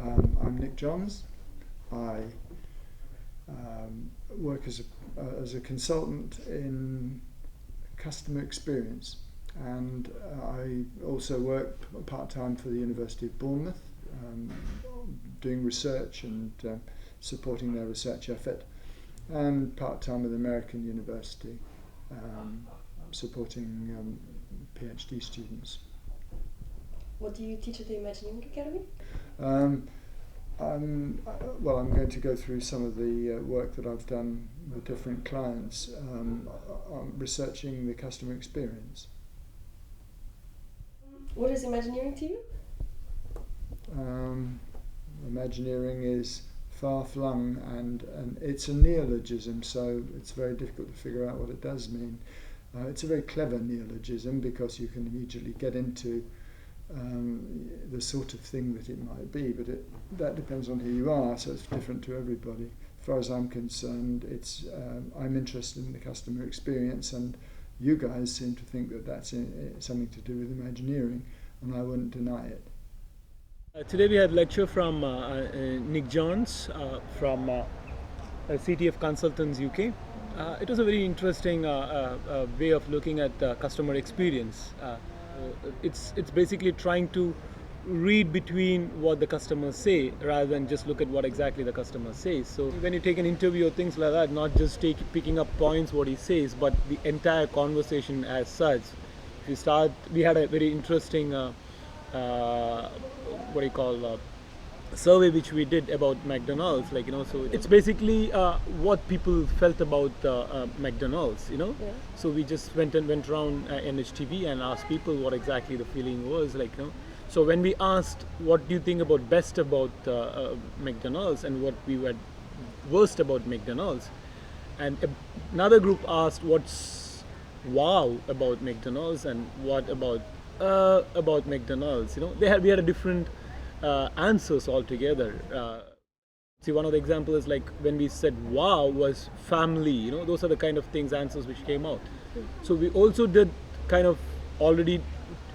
I'm Nick Johns. I work as a consultant in customer experience, and I also work part-time for the University of Bournemouth, doing research and supporting their research effort, and part-time with American University, supporting PhD students. What do you teach at the Imagineering Academy? I'm going to go through some of the work that I've done with different clients, researching the customer experience. What is Imagineering to you? Imagineering is far-flung and it's a neologism, so it's very difficult to figure out what it does mean. It's a very clever neologism because you can immediately get into the sort of thing that it might be, but that depends on who you are, so it's different to everybody. As far as I'm concerned, I'm interested in the customer experience, and you guys seem to think that that's something to do with Imagineering, and I wouldn't deny it. Today we had a lecture from Nick Johns from CTF Consultants UK. It was a very interesting way of looking at customer experience. It's basically trying to read between what the customers say rather than just look at what exactly the customer says. So when you take an interview or things like that, not just picking up points what he says, but the entire conversation as such. If you start, we had a very interesting survey which we did about McDonald's, so it's basically what people felt about McDonald's, Yeah. So we just went around NHTV and asked people what exactly the feeling was, So when we asked what do you think about best about McDonald's and what we were worst about McDonald's, and another group asked what's wow about McDonald's and what about McDonald's, we had a different answers altogether. See, one of the examples is like when we said wow was family, those are the kind of answers which came out. So we also did kind of already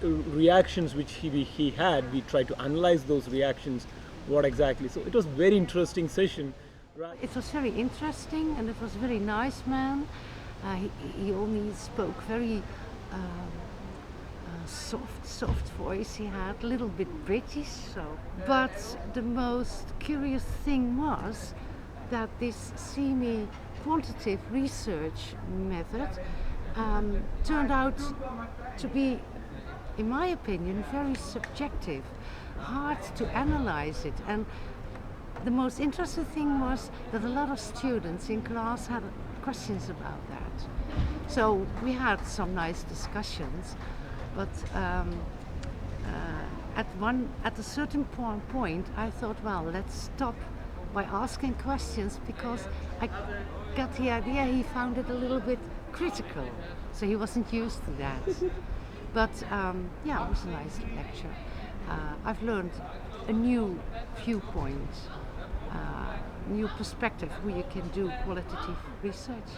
reactions which he had. We tried to analyze those reactions, what exactly. So it was very interesting session. It was very interesting, and it was a very nice man. He only spoke very soft voice he had, a little bit British, but the most curious thing was that this semi-quantitative research method turned out to be, in my opinion, very subjective, hard to analyze it. And the most interesting thing was that a lot of students in class had questions about that. So we had some nice discussions. But at a certain point, I thought, well, let's stop by asking questions, because I got the idea he found it a little bit critical, so he wasn't used to that. But it was a nice lecture. I've learned a new viewpoint, new perspective where you can do qualitative research.